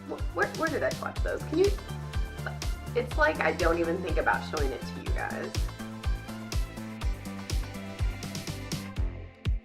Where did I swatch those? Can you, it's like I don't even think about showing it to you guys.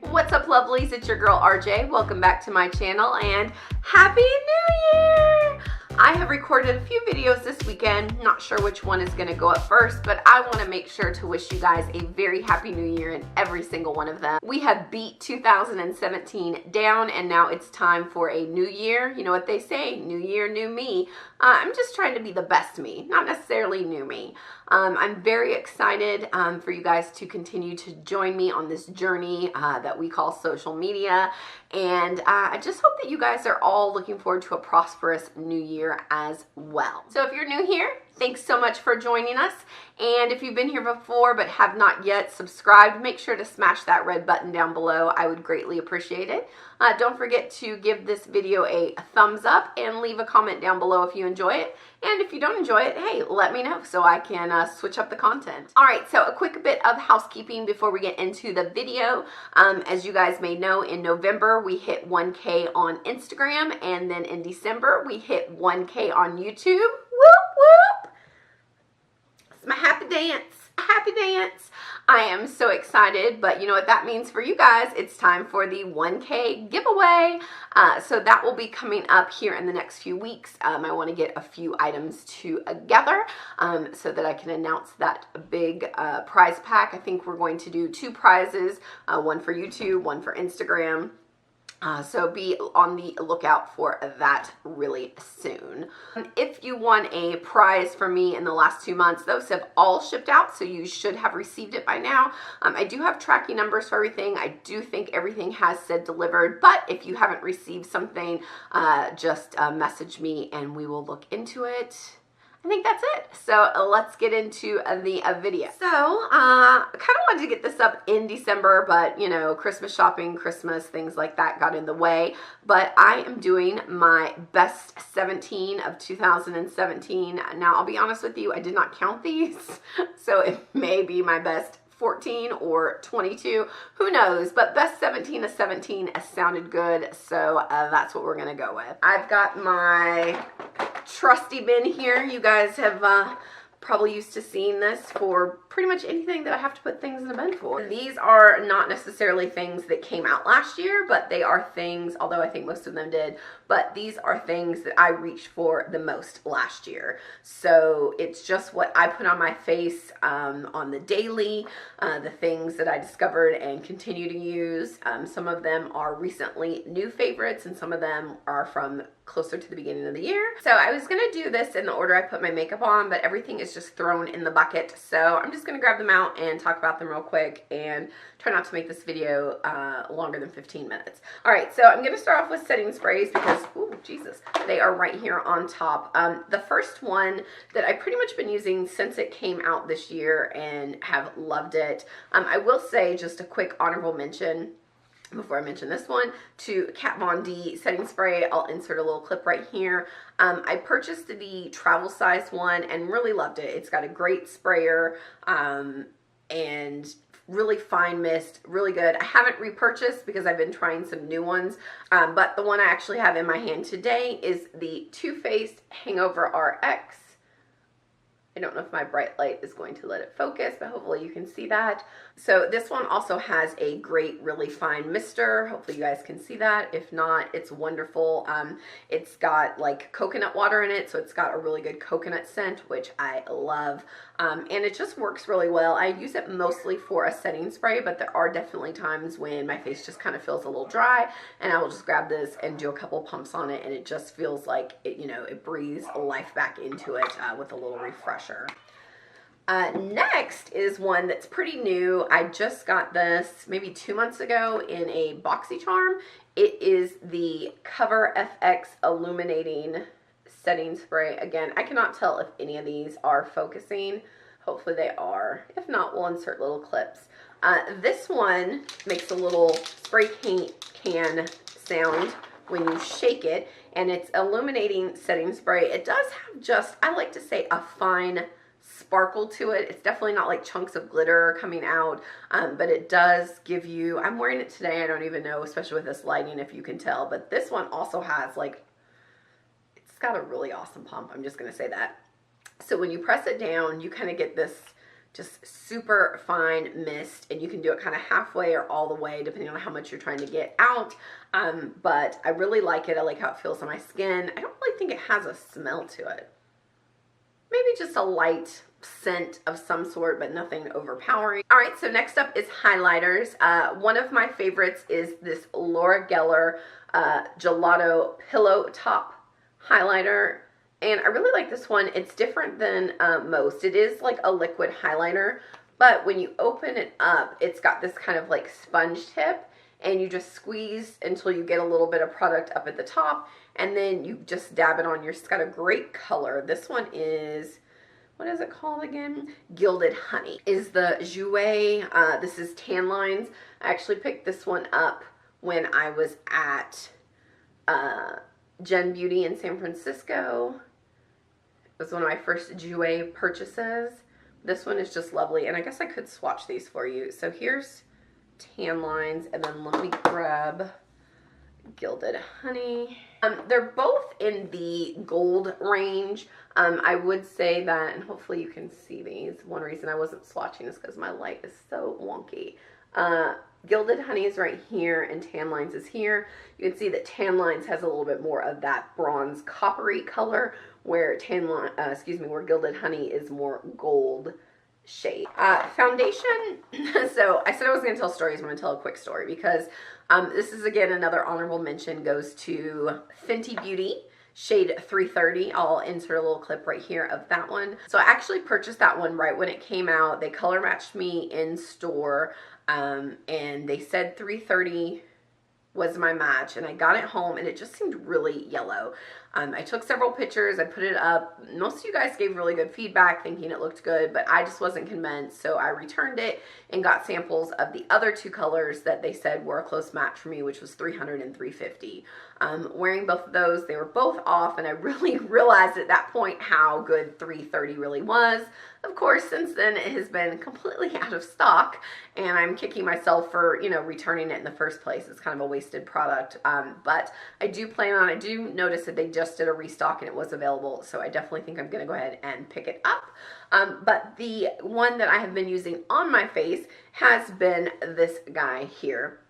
What's up, lovelies? It's your girl RJ. Welcome back to my channel and Happy New Year! I have recorded a few videos this weekend. Not sure which one is going to go up first, but I want to make sure to wish you guys a very happy new year in every single one of them. We have beat 2017 down and now it's time for a new year. You know what they say, new year, new me. I'm just trying to be the best me, not necessarily new me. I'm very excited for you guys to continue to join me on this journey that we call social media. And I just hope that you guys are all looking forward to a prosperous new year as well. So if you're new here, thanks so much for joining us. And if you've been here before but have not yet subscribed, make sure to smash that red button down below. I would greatly appreciate it. Don't forget to give this video a thumbs up and leave a comment down below if you enjoy it. And if you don't enjoy it, hey, let me know so I can switch up the content. All right, so a quick bit of housekeeping before we get into the video. As you guys may know, in November, we hit 1K on Instagram, and then in December, we hit 1K on YouTube. Whoop, whoop. It's my happy dance. Happy dance. I am so excited, but you know what that means for you guys? It's time for the 1K giveaway. So that will be coming up here in the next few weeks. I want to get a few items together so that I can announce that big prize pack. I think we're going to do 2 prizes, one for YouTube, one for Instagram. So be on the lookout for that really soon. If you won a prize from me in the last 2 months, those have all shipped out, so you should have received it by now. I do have tracking numbers for everything. I do think everything has said delivered, but if you haven't received something, just message me and we will look into it. I think that's it. So let's get into the video. So I kind of wanted to get this up in December, but you know, Christmas shopping, Christmas, things like that got in the way. But I am doing my best 17 of 2017. Now, I'll be honest with you, I did not count these. So it may be my best 14 or 22, who knows, but best 17 of 17 sounded good, so that's what we're gonna go with. I've got my trusty bin here. You guys have probably used to seeing this for pretty much anything that I have to put things in the bin for. These are not necessarily things that came out last year, but they are things, although I think most of them did, but these are things that I reached for the most last year. So it's just what I put on my face on the daily, the things that I discovered and continue to use. Some of them are recently new favorites and some of them are from closer to the beginning of the year. So I was gonna do this in the order I put my makeup on, but everything is just thrown in the bucket. So I'm just gonna grab them out and talk about them real quick and try not to make this video longer than 15 minutes. All right, so I'm gonna start off with setting sprays because, ooh, Jesus, they are right here on top. The first one that I've pretty much been using since it came out this year and have loved it. I will say just a quick honorable mention before I mention this one, to Kat Von D setting spray. I'll insert a little clip right here. I purchased the travel size one and really loved it. It's got a great sprayer and really fine mist, really good. I haven't repurchased because I've been trying some new ones, but the one I actually have in my hand today is the Too Faced Hangover RX. I don't know if my bright light is going to let it focus, but hopefully you can see that. So this one also has a great, really fine mister. Hopefully you guys can see that. If not, it's wonderful. It's got like coconut water in it, so it's got a really good coconut scent, which I love. And it just works really well. I use it mostly for a setting spray, but there are definitely times when my face just kind of feels a little dry, and I will just grab this and do a couple pumps on it, and it just feels like it, you know, it breathes life back into it with a little refresher. Next is one that's pretty new. I just got this maybe 2 months ago in a BoxyCharm. It is the Cover FX Illuminating Setting Spray. Again, I cannot tell if any of these are focusing. Hopefully they are. If not, we'll insert little clips. This one makes a little spray can sound when you shake it, and it's Illuminating Setting Spray. It does have just, I like to say, a fine sparkle to it. It's definitely not like chunks of glitter coming out, but it does give you, I'm wearing it today, I don't even know, especially with this lighting, if you can tell, but this one also has like, it's got a really awesome pump. I'm just going to say that. So when you press it down, you kind of get this just super fine mist, and you can do it kind of halfway or all the way depending on how much you're trying to get out. But I really like it. I like how it feels on my skin. I don't really think it has a smell to it. Maybe just a light scent of some sort, but nothing overpowering. All right, so next up is highlighters. One of my favorites is this Laura Geller Gelato Pillow Top highlighter. And I really like this one. It's different than most. It is like a liquid highlighter, but when you open it up, it's got this kind of like sponge tip, and you just squeeze until you get a little bit of product up at the top, and then you just dab it on. It's got a great color. This one is, what is it called again? Gilded Honey is the Jouer. This is tan lines. I actually picked this one up when I was at Gen Beauty in San Francisco. It was one of my first Jouer purchases. This one is just lovely, and I guess I could swatch these for you. So here's tan lines, and then let me grab Gilded Honey. They're both in the gold range. I would say that, and hopefully you can see these. One reason I wasn't swatching is because my light is so wonky. Gilded Honey is right here, and Tan Lines is here. You can see that Tan Lines has a little bit more of that bronze coppery color, where where Gilded Honey is more gold shade. Foundation. So I said I was going to tell stories. I'm going to tell a quick story because this is again another honorable mention goes to Fenty Beauty. Shade 330. I'll insert a little clip right here of that one. So I actually purchased that one right when it came out. They color matched me in store, and they said 330 was my match, and I got it home and it just seemed really yellow. I took several pictures, I put it up. Most of you guys gave really good feedback thinking it looked good, but I just wasn't convinced, so I returned it and got samples of the other two colors that they said were a close match for me, which was 300 and 350. Wearing both of those, they were both off, and I really realized at that point how good 330 really was. Of course, since then it has been completely out of stock, and I'm kicking myself for, you know, returning it in the first place. It's kind of a wasted product, but I do notice that they just did a restock and it was available, so I definitely think I'm going to go ahead and pick it up. But the one that I have been using on my face has been this guy here.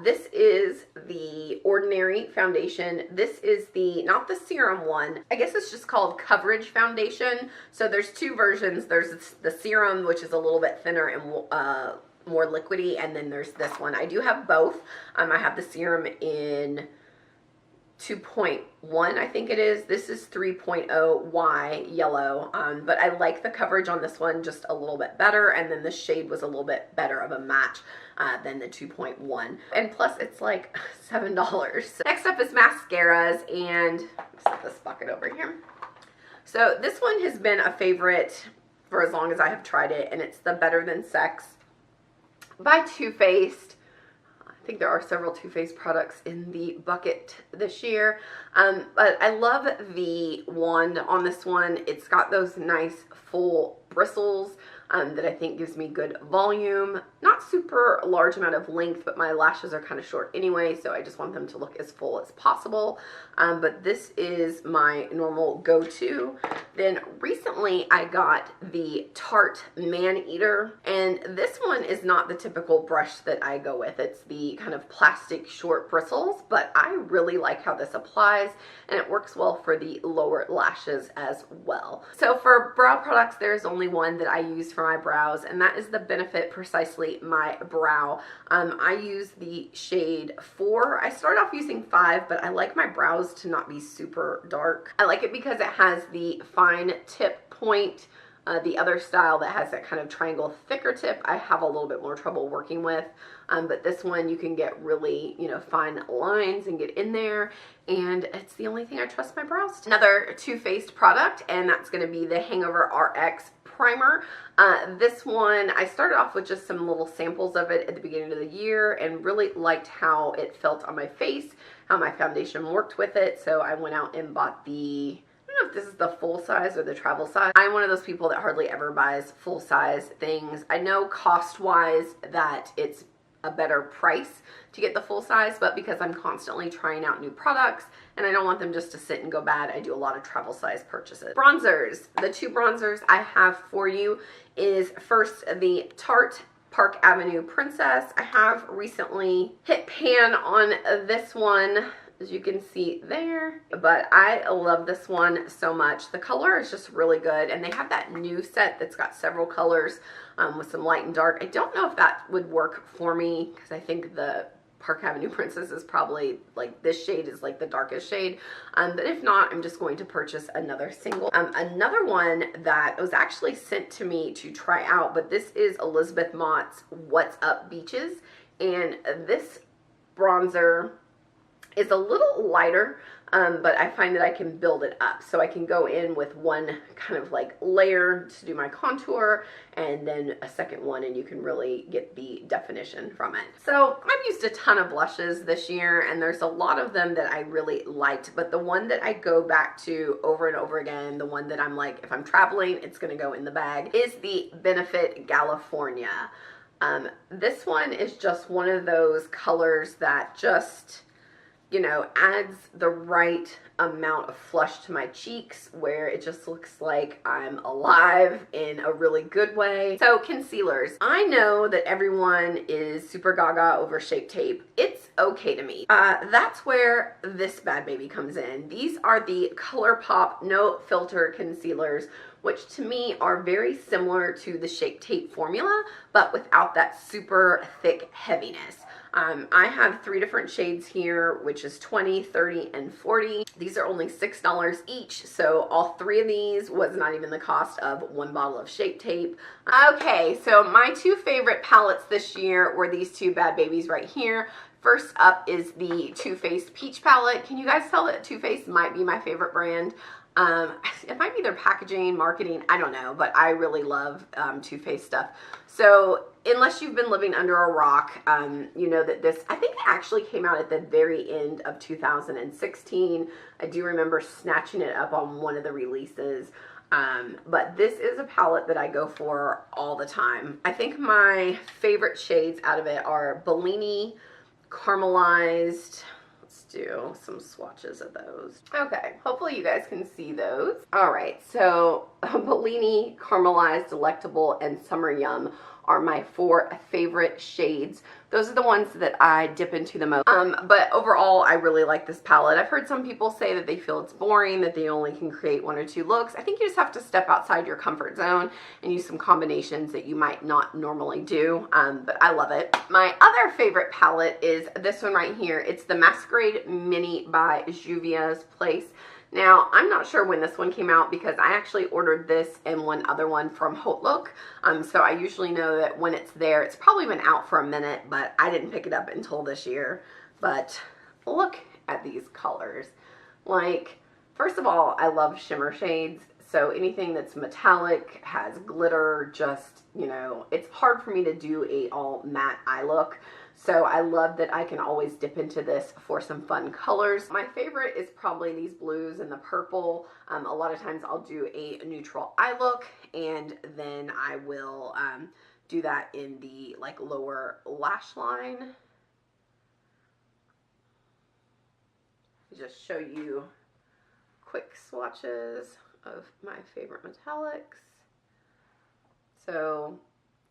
This is the Ordinary foundation. This is not the serum one. I guess it's just called Coverage Foundation. So there's two versions. There's the serum, which is a little bit thinner and more liquidy, and then there's this one. I do have both. I have the serum in 2.1, I think it is. This is 3.0 Y yellow, but I like the coverage on this one just a little bit better, and then the shade was a little bit better of a match than the 2.1, and plus it's like $7. Next up is mascaras, and set this bucket over here. So this one has been a favorite for as long as I have tried it, and it's the Better Than Sex by Too Faced. I think there are several Too Faced products in the bucket this year, but I love the wand on this one. It's got those nice full bristles that I think gives me good volume. Not super large amount of length, but my lashes are kind of short anyway, so I just want them to look as full as possible. But this is my normal go-to. Then recently I got the Tarte Maneater, and this one is not the typical brush that I go with. It's the kind of plastic short bristles, but I really like how this applies, and it works well for the lower lashes as well. So for brow products, there's only one that I use for my brows, and that is the Benefit Precisely My Brow. I use the shade 4. I started off using 5, but I like my brows to not be super dark. I like it because it has the fine tip point. The other style that has that kind of triangle thicker tip, I have a little bit more trouble working with. But this one you can get really, you know, fine lines and get in there, and it's the only thing I trust my brows to. Another Too Faced product, and that's going to be the Hangover RX Primer. This one, I started off with just some little samples of it at the beginning of the year and really liked how it felt on my face, how my foundation worked with it, so I went out and bought the, I don't know if this is the full size or the travel size. I'm one of those people that hardly ever buys full size things. I know cost wise that it's a better price to get the full size, but because I'm constantly trying out new products and I don't want them just to sit and go bad, I do a lot of travel size purchases. Bronzers. The two bronzers I have for you is first the Tarte Park Avenue Princess. I have recently hit pan on this one, as you can see there, but I love this one so much. The color is just really good, and they have that new set that's got several colors with some light and dark. I don't know if that would work for me because I think the Park Avenue Princess is probably like, this shade is like the darkest shade, but if not, I'm just going to purchase another single. Another one that was actually sent to me to try out, but this is Elizabeth Mott's What's Up Beaches, and this bronzer is a little lighter, but I find that I can build it up. So I can go in with one kind of like layer to do my contour, and then a second one, and you can really get the definition from it. So I've used a ton of blushes this year, and there's a lot of them that I really liked, but the one that I go back to over and over again, the one that I'm like, if I'm traveling, it's gonna go in the bag, is the Benefit California. This one is just one of those colors that just, you know, adds the right amount of flush to my cheeks where it just looks like I'm alive in a really good way. So concealers. I know that everyone is super gaga over Shape Tape. It's okay to me. That's where this bad baby comes in. These are the Colourpop No Filter Concealers, which to me are very similar to the Shape Tape formula, but without that super thick heaviness. I have 3 different shades here, which is 20, 30, and 40. These are only $6 each, so all 3 of these was not even the cost of 1 bottle of Shape Tape. Okay, so my 2 favorite palettes this year were these 2 bad babies right here. First up is the Too Faced Peach palette. Can you guys tell that Too Faced might be my favorite brand? It might be their packaging, marketing, I don't know, but I really love Too Faced stuff. So unless you've been living under a rock, you know that this, I think it actually came out at the very end of 2016. I do remember snatching it up on one of the releases. But this is a palette that I go for all the time. I think my favorite shades out of it are Bellini, Caramelized. Do some swatches of those. Okay, hopefully you guys can see those. All right, so Bellini, Caramelized, Delectable, and Summer Yum are my 4 favorite shades. Those are the ones that I dip into the most. But overall, I really like this palette. I've heard some people say that they feel it's boring, that they only can create 1 or 2 looks. I think you just have to step outside your comfort zone and use some combinations that you might not normally do, but I love it. My other favorite palette is this one right here. It's the Masquerade Mini by Juvia's Place. Now, I'm not sure when this one came out because I actually ordered this and one other one from Hotlook. So I usually know that when it's there, it's probably been out for a minute, but I didn't pick it up until this year. But look at these colors. Like, first of all, I love shimmer shades. So anything that's metallic, has glitter, just, you know, it's hard for me to do a all matte eye look. So I love that I can always dip into this for some fun colors. My favorite is probably these blues and the purple. A lot of times I'll do a neutral eye look, and then I will do that in the like lower lash line. Just show you quick swatches of my favorite metallics. So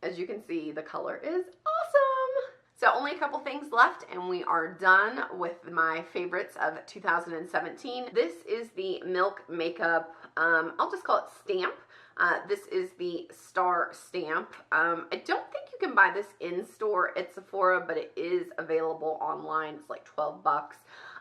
as you can see, the color is awesome. So only a couple things left and we are done with my favorites of 2017. This is the Milk Makeup, I'll just call it Stamp. This is the Star Stamp. I don't think you can buy this in store at Sephora, but it is available online. It's like 12 bucks.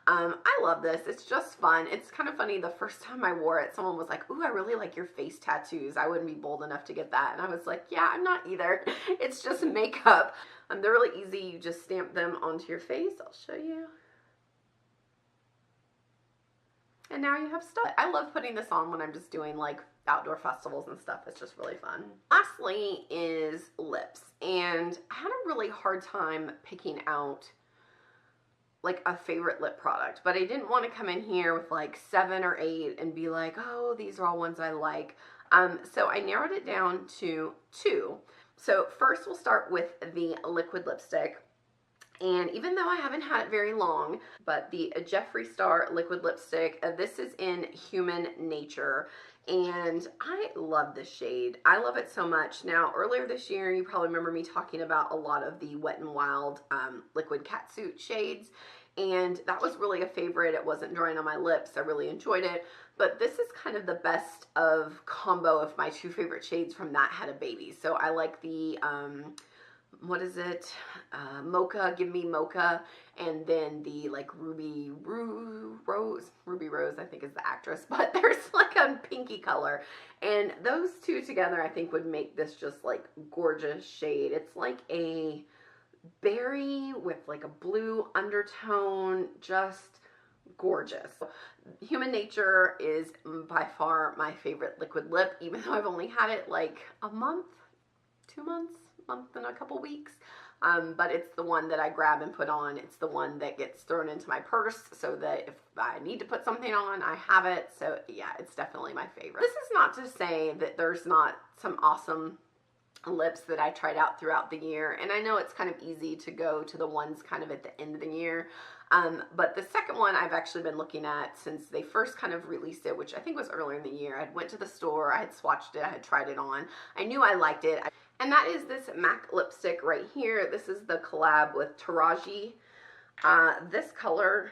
I love this. It's just fun. It's kind of funny. The first time I wore it, someone was like, ooh, I really like your face tattoos. I wouldn't be bold enough to get that. And I was like, yeah, I'm not either. It's just makeup. They're really easy. You just stamp them onto your face. I'll show you. And now you have stuff. I love putting this on when I'm just doing like outdoor festivals and stuff. It's just really fun. Lastly is lips. And I had a really hard time picking out like a favorite lip product, but I didn't want to come in here with like 7 or 8 and be like, oh, these are all ones I like. So I narrowed it down to 2. So first we'll start with the liquid lipstick. And even though I haven't had it very long, but the Jeffree Star liquid lipstick, this is in Human Nature, and I love this shade. I love it so much. Now, earlier this year, you probably remember me talking about a lot of the Wet n Wild liquid catsuit shades, and that was really a favorite. It wasn't drying on my lips. I really enjoyed it, but this is kind of the best of combo of my two favorite shades from that had a baby. So I like the what is it, mocha, give me mocha, and then the like ruby rose, I think is the actress, but there's like a pinky color, and those two together I think would make this just like gorgeous shade. It's like a berry with like a blue undertone, just gorgeous. Human Nature is by far my favorite liquid lip, even though I've only had it like a month, 2 months, month and a couple weeks, but it's the one that I grab and put on. It's the one that gets thrown into my purse so that if I need to put something on, I have it. So yeah, it's definitely my favorite. This is not to say that there's not some awesome lips that I tried out throughout the year, and I know it's kind of easy to go to the ones kind of at the end of the year, but the second one I've actually been looking at since they first kind of released it, which I think was earlier in the year. I went to the store, I had swatched it, I had tried it on, I knew I liked it, and that is this MAC lipstick right here. This is the collab with Taraji. This color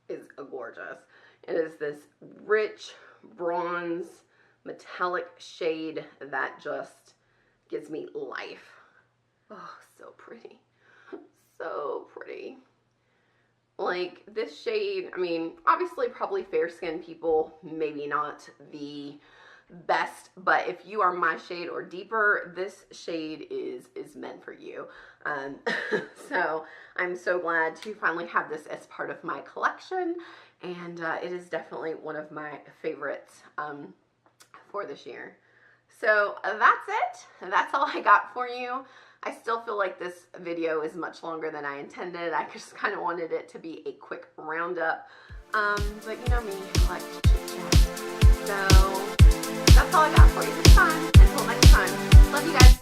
is gorgeous. It is this rich bronze metallic shade that just gives me life. Oh, so pretty. So pretty. Like this shade, I mean, obviously probably fair skinned people, maybe not the best, but if you are my shade or deeper, this shade is meant for you. So I'm so glad to finally have this as part of my collection, and it is definitely one of my favorites for this year. So that's it. That's all I got for you. I still feel like this video is much longer than I intended. I just kind of wanted it to be a quick roundup. But you know me, I like to chit chat. So that's all I got for you this time. Until next time, love you guys.